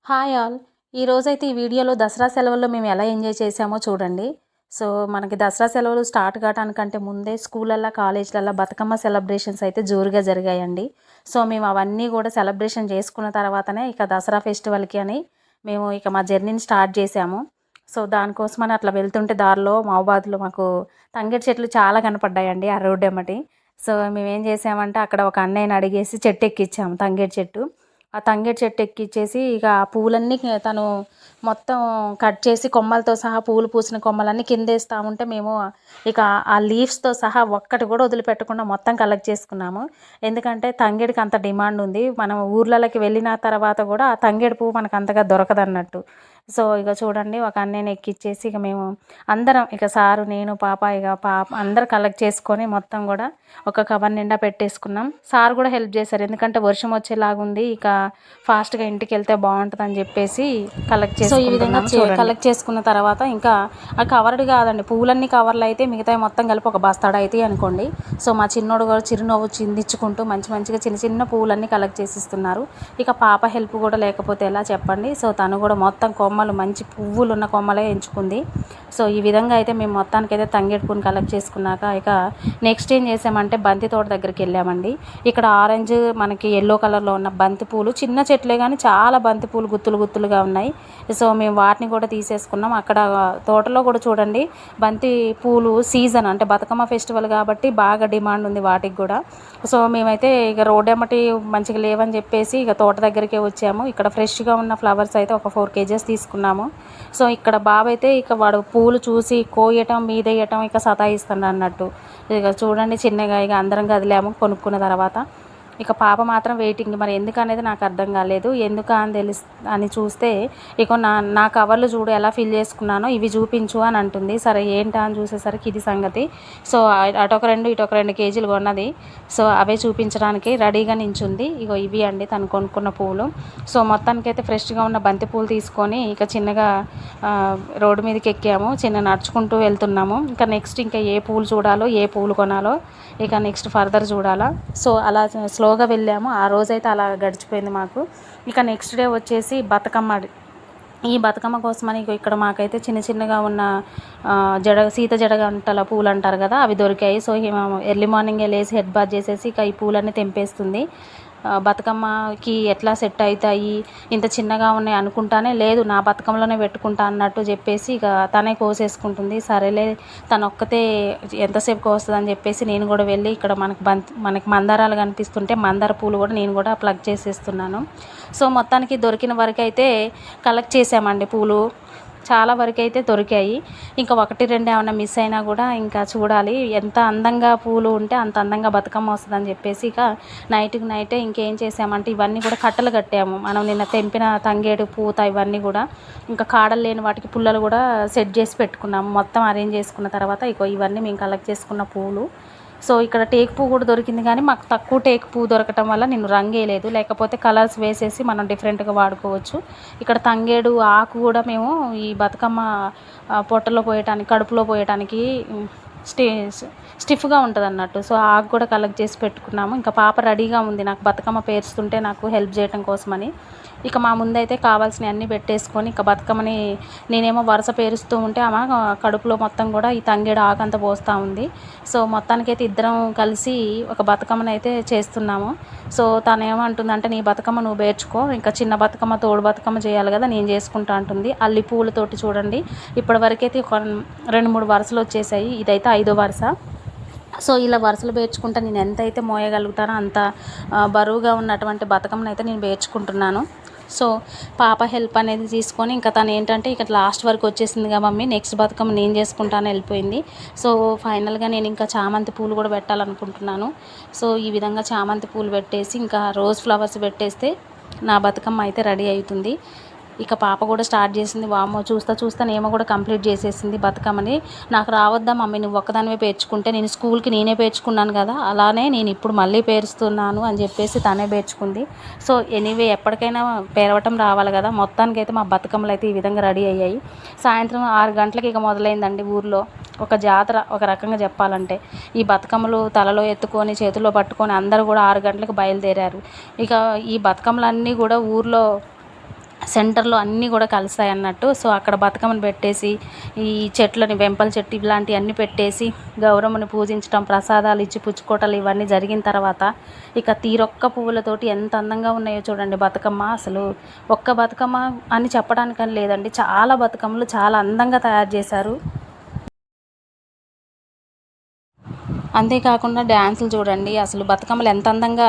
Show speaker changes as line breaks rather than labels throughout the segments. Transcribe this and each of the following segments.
Hi all. ఈరోజైతే ఈ వీడియోలో దసరా సెలవుల్లో మేము ఎలా ఎంజాయ్ చేసామో చూడండి. సో మనకి దసరా సెలవులు స్టార్ట్ కావడానికంటే ముందే స్కూలల్లో కాలేజీలలో బతుకమ్మ సెలబ్రేషన్స్ అయితే జోరుగా జరిగాయండి. సో మేము అవన్నీ కూడా సెలబ్రేషన్ చేసుకున్న తర్వాతనే ఇక దసరా ఫెస్టివల్కి అని మేము ఇక మా జర్నీని స్టార్ట్ చేసాము. సో దానికోసమని అట్లా వెళ్తుంటే దారిలో మహబాద్లో మాకు తంగేడు చెట్లు చాలా కనపడ్డాయండి ఆ రోడ్డు ఎమ్మటి. సో మేమేం చేసామంటే అక్కడ ఒక అన్నయ్యని అడిగేసి చెట్టు ఎక్కించాము, తంగేడు చెట్టు. ఆ తంగేడు చెట్టు ఎక్కిచ్చేసి ఇక ఆ పూలన్నీ తను మొత్తం కట్ చేసి కొమ్మలతో సహా పూలు పూసిన కొమ్మలన్నీ కిందేస్తా ఉంటే మేము ఇక ఆ లీవ్స్తో సహా ఒక్కటి కూడా వదిలిపెట్టకుండా మొత్తం కలెక్ట్ చేసుకున్నాము. ఎందుకంటే తంగేడుకి అంత డిమాండ్ ఉంది. మనం ఊర్లలోకి వెళ్ళిన తర్వాత కూడా ఆ తంగేడు పువ్వు మనకు అంతగా దొరకదన్నట్టు. సో ఇక చూడండి, ఒక అన్నయ్యని ఎక్కిచ్చేసి ఇక మేము అందరం ఇక సారు, నేను, పాప, ఇక పాప అందరు కలెక్ట్ చేసుకొని మొత్తం కూడా ఒక కవర్ నిండా పెట్టేసుకున్నాం. సార్ కూడా హెల్ప్ చేశారు, ఎందుకంటే వర్షం వచ్చేలాగుంది, ఇక ఫాస్ట్గా ఇంటికి వెళ్తే బాగుంటుంది అని చెప్పేసి కలెక్ట్ చేసి ఈ విధంగా కలెక్ట్ చేసుకున్న తర్వాత ఇంకా ఆ కవర్డ్ కాదండి, పూలన్నీ కవర్లు అయితే మిగతా మొత్తం కలిపి ఒక బస్తాడు అయితే అనుకోండి. సో మా చిన్నోడు కూడా చిరునవ్వు చిందించుకుంటూ మంచిగా చిన్న చిన్న పూలన్నీ కలెక్ట్ చేసిస్తున్నారు. ఇక పాప హెల్ప్ కూడా లేకపోతే ఎలా చెప్పండి. సో తను కూడా మొత్తం కొమ్మలు, మంచి పువ్వులు ఉన్న కొమ్మలే ఎంచుకుంది. సో ఈ విధంగా అయితే మేము మొత్తానికైతే తంగేడు పూని కలెక్ట్ చేసుకున్నాక ఇక నెక్స్ట్ ఏం చేసామంటే బంతి తోట దగ్గరికి వెళ్ళామండి. ఇక్కడ ఆరెంజ్ మనకి ఎల్లో కలర్లో ఉన్న బంతి పూలు, చిన్న చెట్లే కానీ చాలా బంతి పూలు గుత్తులుగా ఉన్నాయి. సో మేము వాటిని కూడా తీసేసుకున్నాం. అక్కడ తోటలో కూడా చూడండి, బంతి పూలు సీజన్ అంటే బతుకమ్మ ఫెస్టివల్ కాబట్టి బాగా డిమాండ్ ఉంది వాటికి కూడా. సో మేమైతే ఇక రోడ్ ఎమ్మటి మంచిగా లేవని చెప్పేసి ఇక తోట దగ్గరికే వచ్చాము. ఇక్కడ ఫ్రెష్గా ఉన్న ఫ్లవర్స్ అయితే ఒక 4 kgs తీసుకున్నాము. సో ఇక్కడ బాబు అయితే ఇక వాడు పూలు చూసి కోయటం మీదేయటం ఇక సతాయిస్తాడు అన్నట్టు. ఇక చూడండి, చిన్నగా ఇక అందరం కదిలాము కొనుక్కున్న తర్వాత. ఇక పాప మాత్రం వెయిటింగ్, మరి ఎందుకు అనేది నాకు అర్థం కాలేదు. ఎందుకు అని చూస్తే ఇక నా కవర్లు చూడు ఎలా ఫిల్ చేసుకున్నానో, ఇవి చూపించు అని అంటుంది. సరే ఏంటా అని చూసేసరికి ఇది సంగతి. సో అటొక 2 ఇటొక 2 kgs కొన్నది. సో అవే చూపించడానికి రెడీగా నించుంది. ఇగో ఇవి అండి తను కొనుక్కున్న పూలు. సో మొత్తానికైతే ఫ్రెష్గా ఉన్న బంతి పూలు తీసుకొని ఇక చిన్నగా రోడ్డు మీదకి ఎక్కాము, చిన్న నడుచుకుంటూ వెళ్తున్నాము. ఇంకా నెక్స్ట్ ఇంకా ఏ పూలు చూడాలో, ఏ పూలు కొనాలో ఇక నెక్స్ట్ ఫర్దర్ చూడాలా. సో అలా స్లోగా వెళ్ళాము. ఆ రోజైతే అలా గడిచిపోయింది మాకు. ఇక నెక్స్ట్ డే వచ్చేసి బతుకమ్మ. ఈ బతుకమ్మ కోసమని ఇక్కడ మాకైతే చిన్నగా ఉన్న సీత జడగంటల పూలు అంటారు కదా, అవి దొరికాయి. సో ఎర్లీ మార్నింగే లేసి హెడ్ బాత్ చేసేసి ఇక ఈ పూలన్నీ తెంపేస్తుంది. బతుకమ్మకి ఎట్లా సెట్ అవుతాయి, ఇంత చిన్నగా ఉన్నాయి అనుకుంటానే, లేదు నా బతుకమ్మలోనే పెట్టుకుంటా అన్నట్టు చెప్పేసి ఇక తనే కోసేసుకుంటుంది. సరేలే తను ఒక్కతే ఎంతసేపు కోస్తుంది అని చెప్పేసి నేను కూడా వెళ్ళి ఇక్కడ మనకి మందారాలు కనిపిస్తుంటే మందార పూలు కూడా నేను కూడా ప్లగ్ చేసేస్తున్నాను. సో మొత్తానికి దొరికిన వరకు అయితే కలెక్ట్ చేసామండి పూలు. చాలా వరకు అయితే దొరికాయి. ఇంకా 1, 2 ఏమైనా మిస్ అయినా కూడా ఇంకా చూడాలి. ఎంత అందంగా పూలు ఉంటే అంత అందంగా బతుకమ్మ వస్తుందని చెప్పేసి ఇక నైట్కి నైటే ఇంకేం చేసామంటే ఇవన్నీ కూడా కట్టలు కట్టాము. మనం నిన్న తెంపిన తంగేడు పూత ఇవన్నీ కూడా ఇంకా కాడలు లేని వాటికి పుల్లలు కూడా సెట్ చేసి పెట్టుకున్నాము. మొత్తం అరేంజ్ చేసుకున్న తర్వాత ఇవన్నీ మేము కలెక్ట్ చేసుకున్న పూలు. సో ఇక్కడ టేకు పువ్వు కూడా దొరికింది, కానీ మాకు తక్కువ టేకు పువ్వు దొరకటం వల్ల నేను రంగేయలేదు, లేకపోతే కలర్స్ వేసేసి మనం డిఫరెంట్గా వాడుకోవచ్చు. ఇక్కడ తంగేడు ఆకు కూడా మేము ఈ బతుకమ్మ పొట్టలో పోయటానికి, కడుపులో పోయటానికి స్టిఫ్గా ఉంటుంది అన్నట్టు. సో ఆకు కూడా కలెక్ట్ చేసి పెట్టుకున్నాము. ఇంకా పాప రెడీగా ఉంది నాకు బతుకమ్మ పేరుస్తుంటే నాకు హెల్ప్ చేయడం కోసమని. ఇక మా ముందైతే కావాల్సినవి అన్నీ పెట్టేసుకొని ఇక బతుకమ్మని నేనేమో వరుస పేరుస్తూ ఉంటే ఆమె కడుపులో మొత్తం కూడా ఈ తంగేడు ఆకంతా పోస్తూ ఉంది. సో మొత్తానికైతే ఇద్దరం కలిసి ఒక బతుకమ్మని అయితే చేస్తున్నాము. సో తను ఏమంటుందంటే, నీ బతుకమ్మ నువ్వు పేర్చుకో, ఇంకా చిన్న బతుకమ్మ తోడు బతుకమ్మ చేయాలి కదా, నేను చేసుకుంటా అంటుంది. అల్లి పూలతోటి చూడండి ఇప్పటి వరకైతే ఒక 2-3 వరుసలు వచ్చేసాయి, ఇదైతే 5వ వరుస. సో ఇలా వరుసలు పేర్చుకుంటా నేను ఎంతైతే మోయగలుగుతానో అంత బరువుగా ఉన్నటువంటి బతుకమ్మను అయితే నేను పేర్చుకుంటున్నాను. సో పాప హెల్ప్ అనేది తీసుకొని ఇంకా తను ఏంటంటే ఇక లాస్ట్ వరకు వచ్చేసిందిగా మమ్మీ, నెక్స్ట్ బతుకమ్మ నేను చేసుకుంటాను వెళ్ళిపోయింది. సో ఫైనల్గా నేను ఇంకా చామంతి పూలు కూడా పెట్టాలనుకుంటున్నాను. సో ఈ విధంగా చామంతి పూలు పెట్టేసి ఇంకా రోజ్ ఫ్లవర్స్ పెట్టేస్తే నా బతుకమ్మ అయితే రెడీ అవుతుంది. ఇక పాప కూడా స్టార్ట్ చేసింది. వామ్మో, చూస్తా నేమో కూడా కంప్లీట్ చేసేసింది బతుకమ్మని. నాకు రావద్దా మమ్మీ, నువ్వు ఒక్కదానివే పేర్చుకుంటే, నేను స్కూల్కి నేనే పేర్చుకున్నాను కదా, అలానే నేను ఇప్పుడు మళ్ళీ పేరుస్తున్నాను అని చెప్పేసి తనే పేర్చుకుంది. సో ఎనీవే ఎప్పటికైనా పేరవటం రావాలి కదా. మొత్తానికైతే మా బతుకమ్మలు అయితే ఈ విధంగా రెడీ అయ్యాయి. సాయంత్రం 6 గంటలకి ఇక మొదలైందండి ఊర్లో ఒక జాతర, ఒక రకంగా చెప్పాలంటే. ఈ బతుకమ్మలు తలలో ఎత్తుకొని చేతుల్లో పట్టుకొని అందరూ కూడా 6 గంటలకు బయలుదేరారు. ఇక ఈ బతుకమ్మలన్నీ కూడా ఊర్లో సెంటర్లో అన్నీ కూడా కలుస్తాయి అన్నట్టు. సో అక్కడ బతుకమ్మను పెట్టేసి ఈ చెట్లని వెంపల చెట్టు ఇలాంటివన్నీ పెట్టేసి గౌరమ్మని పూజించడం, ప్రసాదాలు ఇచ్చి పుచ్చుకోటలు ఇవన్నీ జరిగిన తర్వాత ఇక తీరొక్క పువ్వులతోటి ఎంత అందంగా ఉన్నాయో చూడండి బతుకమ్మ. అసలు ఒక్క బతుకమ్మ అని చెప్పడానికని లేదండి, చాలా బతుకమ్మలు చాలా అందంగా తయారు చేశారు. అంతేకాకుండా డ్యాన్సులు చూడండి, అసలు బతుకమ్మలు ఎంత అందంగా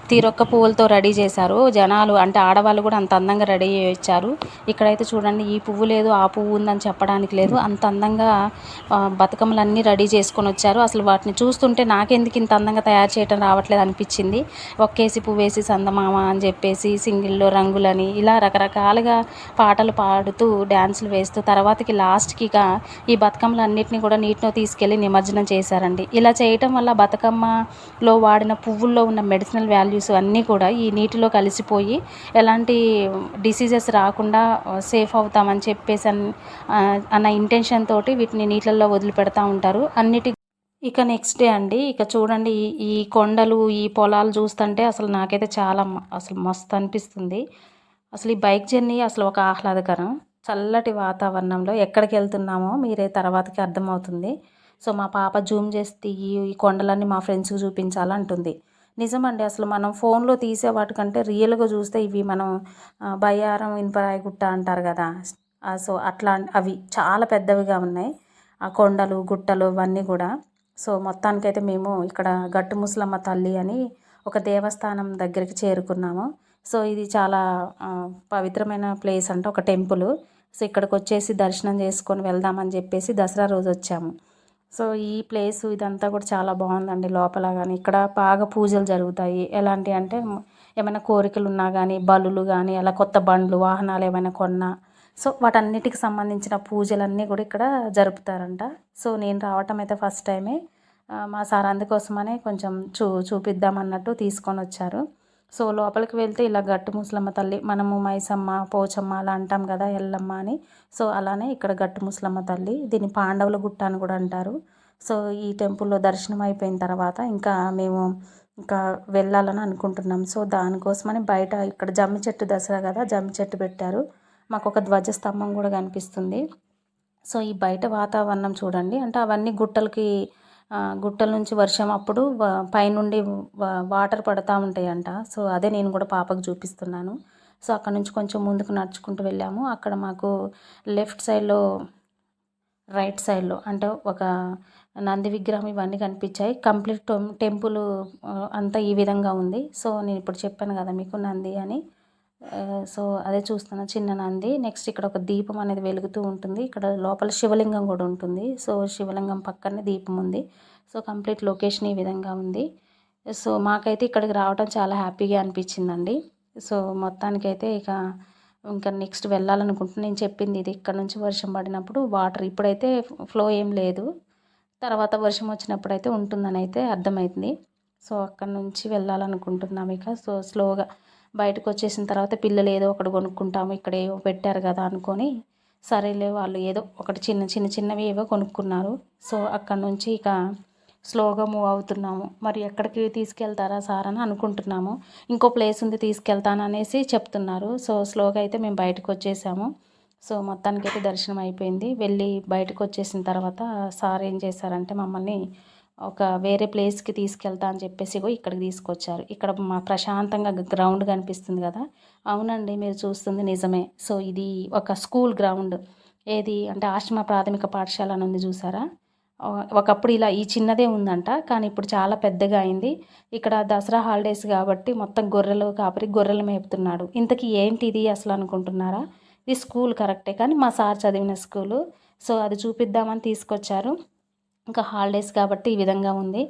తీరొక్క పువ్వులతో రెడీ చేశారు జనాలు, అంటే ఆడవాళ్ళు కూడా అంత అందంగా రెడీ ఇచ్చారు. ఇక్కడైతే చూడండి, ఈ పువ్వు లేదు ఆ పువ్వు ఉందని చెప్పడానికి లేదు, అంత అందంగా బతుకమ్మలు అన్నీ రెడీ చేసుకొని వచ్చారు. అసలు వాటిని చూస్తుంటే నాకెందుకు ఇంత అందంగా తయారు చేయడం రావట్లేదు అనిపించింది. ఒక్కేసి పువ్వు వేసి సందమామ అని చెప్పేసి, సింగిల్లో రంగులని, ఇలా రకరకాలుగా పాటలు పాడుతూ డ్యాన్సులు వేస్తూ తర్వాతకి లాస్ట్కి ఇక ఈ బతుకమ్మలు అన్నిటిని కూడా నీటిలో తీసుకెళ్ళి నిమజ్జనం చేశారండి. ఇలా చేయటం వల్ల బతుకమ్మలో వాడిన పువ్వుల్లో ఉన్న మెడిసినల్ వాల్యూస్ అన్నీ కూడా ఈ నీటిలో కలిసిపోయి ఎలాంటి డిసీజెస్ రాకుండా సేఫ్ అవుతామని చెప్పేసి అన్న ఇంటెన్షన్ తోటి వీటిని నీళ్ళల్లో వదిలిపెడతా ఉంటారు అన్నిటి. ఇక నెక్స్ట్ డే అండి, ఇక చూడండి ఈ కొండలు ఈ పొలాలు చూస్తుంటే అసలు నాకైతే చాలా అసలు మస్తు అనిపిస్తుంది. అసలు ఈ బైక్ జర్నీ అసలు ఒక ఆహ్లాదకరం, చల్లటి వాతావరణంలో ఎక్కడికి వెళ్తున్నామో మీరే తర్వాతకి అర్థమవుతుంది. సో మా పాప జూమ్ చేసి ఈ కొండలన్నీ మా ఫ్రెండ్స్కి చూపించాలంటుంది. నిజమండి, అసలు మనం ఫోన్లో తీసే వాటికంటే రియల్గా చూస్తే ఇవి మనం బయ్యారం ఇనుపరాయి గుట్ట అంటారు కదా, సో అట్లా అవి చాలా పెద్దవిగా ఉన్నాయి ఆ కొండలు గుట్టలు ఇవన్నీ కూడా. సో మొత్తానికైతే మేము ఇక్కడ గట్టు ముసలమ్మ తల్లి అని ఒక దేవస్థానం దగ్గరికి చేరుకున్నాము. సో ఇది చాలా పవిత్రమైన ప్లేస్ అంటే ఒక టెంపుల్. సో ఇక్కడికి వచ్చేసి దర్శనం చేసుకొని వెళ్దామని చెప్పేసి దసరా రోజు వచ్చాము. సో ఈ ప్లేసు ఇదంతా కూడా చాలా బాగుందండి. లోపల కానీ ఇక్కడ బాగా పూజలు జరుగుతాయి. ఎలాంటి అంటే ఏమైనా కోరికలు ఉన్నా కానీ, బలులు కానీ, అలా కొత్త బండ్లు వాహనాలు ఏమైనా కొన్నా, సో వాటన్నిటికి సంబంధించిన పూజలన్నీ కూడా ఇక్కడ జరుపుతారంట. సో నేను రావటం అయితే ఫస్ట్ టైమే. మా సార్ అందుకోసమనే కొంచెం చూపిద్దామన్నట్టు తీసుకొని వచ్చారు. సో లోపలికి వెళ్తే ఇలా గట్టు ముసలమ్మ తల్లి, మనము మైసమ్మ పోచమ్మ అలా అంటాం కదా ఎల్లమ్మ అని, సో అలానే ఇక్కడ గట్టు ముసలమ్మ తల్లి, దీన్ని పాండవుల గుట్ట అని కూడా అంటారు. సో ఈ టెంపుల్లో దర్శనం అయిపోయిన తర్వాత ఇంకా మేము ఇంకా వెళ్ళాలని అనుకుంటున్నాం. సో దానికోసమని బయట ఇక్కడ జమ్మి చెట్టు, దసరా కదా జమ్మి చెట్టు పెట్టారు, మాకు ఒక ధ్వజస్తంభం కూడా కనిపిస్తుంది. సో ఈ బయట వాతావరణం చూడండి, అంటే అవన్నీ గుట్టల నుంచి వర్షం అప్పుడు పైనుండి వాటర్ పడతా ఉంటాయంట. సో అదే నేను కూడా పాపకు చూపిస్తున్నాను. సో అక్కడ నుంచి కొంచెం ముందుకు నడుచుకుంటూ వెళ్ళాము. అక్కడ మాకు లెఫ్ట్ సైడ్లో రైట్ సైడ్లో అంటే ఒక నంది విగ్రహం ఇవన్నీ కనిపించాయి. కంప్లీట్ టెంపుల్ అంతా ఈ విధంగా ఉంది. సో నేను ఇప్పుడు చెప్పాను కదా మీకు నంది అని, సో అదే చూస్తున్నా చిన్న నంది. నెక్స్ట్ ఇక్కడ ఒక దీపం అనేది వెలుగుతూ ఉంటుంది. ఇక్కడ లోపల శివలింగం కూడా ఉంటుంది. సో శివలింగం పక్కనే దీపం ఉంది. సో కంప్లీట్ లొకేషన్ ఈ విధంగా ఉంది. సో మాకైతే ఇక్కడికి రావడం చాలా హ్యాపీగా అనిపించిందండి. సో మొత్తానికైతే ఇంకా నెక్స్ట్ వెళ్ళాలనుకుంటున్నాను. నేను చెప్పింది ఇది, ఇక్కడ నుంచి వర్షం పడినప్పుడు వాటర్, ఇప్పుడైతే ఫ్లో ఏం లేదు, తర్వాత వర్షం వచ్చినప్పుడు అయితే ఉంటుందని అయితే అర్థమైంది. సో అక్కడ నుంచి వెళ్ళాలనుకుంటున్నాము ఇక. సో స్లోగా బయటకు వచ్చేసిన తర్వాత పిల్లలు ఏదో ఒకటి కొనుక్కుంటాము, ఇక్కడ ఏవో పెట్టారు కదా అనుకొని, సరేలే వాళ్ళు ఏదో ఒకటి చిన్నవి ఏవో కొనుక్కున్నారు. సో అక్కడ నుంచి ఇక స్లోగా మూవ్ అవుతున్నాము. మరి ఎక్కడికి తీసుకెళ్తారా సార్ అని అనుకుంటున్నాము. ఇంకో ప్లేస్ ఉంది తీసుకెళ్తాను అనేసి చెప్తున్నారు. సో స్లోగా అయితే మేము బయటకు వచ్చేసాము. సో మొత్తానికైతే దర్శనం అయిపోయింది. వెళ్ళి బయటకు వచ్చేసిన తర్వాత సార్ ఏం చేశారంటే మమ్మల్ని ఒక వేరే ప్లేస్కి తీసుకెళ్తా అని చెప్పేసి ఇక్కడికి తీసుకొచ్చారు. ఇక్కడ మా ప్రశాంతంగా గ్రౌండ్ కనిపిస్తుంది కదా, అవునండి మీరు చూస్తుంది నిజమే. సో ఇది ఒక స్కూల్ గ్రౌండ్, ఏది అంటే ఆశ్రమ ప్రాథమిక పాఠశాల అని ఉంది చూసారా, ఒకప్పుడు ఇలా ఈ చిన్నదే ఉందంట, కానీ ఇప్పుడు చాలా పెద్దగా అయింది. ఇక్కడ దసరా హాలిడేస్ కాబట్టి మొత్తం గొర్రెలు కాపరి గొర్రెలు మేపుతున్నాడు. ఇంతకీ ఏంటి ఇది అసలు అనుకుంటున్నారా, ఇది స్కూల్ కరెక్టే, కానీ మా సార్ చదివిన స్కూలు. సో అది చూపిద్దామని తీసుకొచ్చారు. ఇంకా హాలిడేస్ కాబట్టి ఈ విధంగా ఉంది.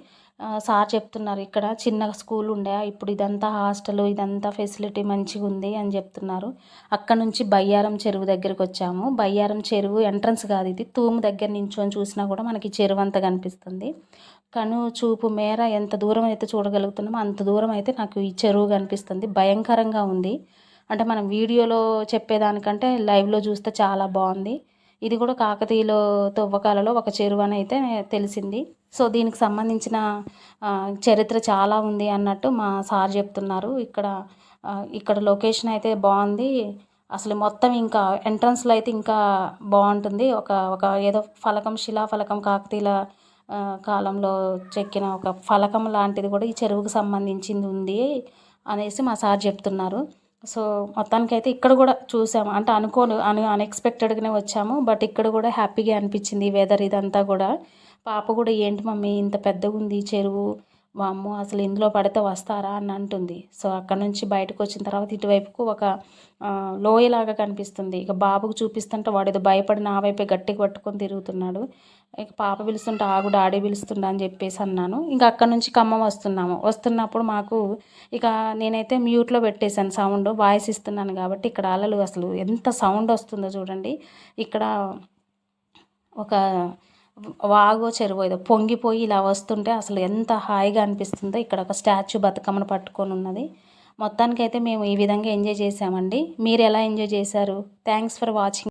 సార్ చెప్తున్నారు ఇక్కడ చిన్న స్కూల్ ఉండే, ఇప్పుడు ఇదంతా హాస్టల్, ఇదంతా ఫెసిలిటీ మంచిగా ఉంది అని చెప్తున్నారు. అక్కడ నుంచి బయ్యారం చెరువు దగ్గరికి వచ్చాము. బయ్యారం చెరువు ఎంట్రన్స్ కాదు ఇది, తూము దగ్గర నించొని చూసినా కూడా మనకి చెరువు అంతా కనిపిస్తుంది. కను చూపు మేర ఎంత దూరం అయితే చూడగలుగుతున్నామో అంత దూరం అయితే నాకు ఈ చెరువు కనిపిస్తుంది. భయంకరంగా ఉంది, అంటే మనం వీడియోలో చెప్పేదానికంటే లైవ్లో చూస్తే చాలా బాగుంది. ఇది కూడా కాకతీయుల తవ్వకాలలో ఒక చెరువు అని అయితే తెలిసింది. సో దీనికి సంబంధించిన చరిత్ర చాలా ఉంది అన్నట్టు మా సార్ చెప్తున్నారు. ఇక్కడ లొకేషన్ అయితే బాగుంది. అసలు మొత్తం ఇంకా ఎంట్రన్స్లో అయితే ఇంకా బాగుంటుంది. ఒక ఒక ఏదో ఫలకం, శిలాఫలకం, కాకతీయుల కాలంలో చెక్కిన ఒక ఫలకం లాంటిది కూడా ఈ చెరువుకు సంబంధించింది ఉంది అనేసి మా సార్ చెప్తున్నారు. సో మొత్తానికైతే ఇక్కడ కూడా చూసాము. అంటే అన్ఎక్స్పెక్టెడ్గానే వచ్చాము. బట్ ఇక్కడ కూడా హ్యాపీగా అనిపించింది. ఈ వెదర్ ఇదంతా కూడా. పాప కూడా ఏంటి మమ్మీ ఇంత పెద్దగా ఉంది ఈ చెరువు, వామ్మో అసలు ఇందులో పడితే వస్తారా అని అంటుంది. సో అక్కడ నుంచి బయటకు వచ్చిన తర్వాత ఇటువైపుకు ఒక లోయలాగా కనిపిస్తుంది. ఇక బాబుకు చూపిస్తుంటే వాడు ఏదో భయపడి నా వైపే గట్టిగా పట్టుకొని తిరుగుతున్నాడు. ఇక పాప పిలుస్తుంటే ఆగు డాడీ పిలుస్తుండ అని చెప్పేసి అన్నాను. ఇంకా అక్కడ నుంచి ఖమ్మం వస్తున్నప్పుడు మాకు ఇక నేనైతే మ్యూట్లో పెట్టేశాను సౌండ్, వాయిస్ ఇస్తున్నాను కాబట్టి. ఇక్కడ అలలు అసలు ఎంత సౌండ్ వస్తుందో చూడండి. ఇక్కడ ఒక వాగో చెరువు ఏదో పొంగిపోయి ఇలా వస్తుంటే అసలు ఎంత హాయిగా అనిపిస్తుందో. ఇక్కడ ఒక స్టాచ్యూ బతుకమ్మను పట్టుకొని ఉన్నది. మొత్తానికైతే మేము ఈ విధంగా ఎంజాయ్ చేసామండి. మీరు ఎలా ఎంజాయ్ చేశారు? Thanks for watching.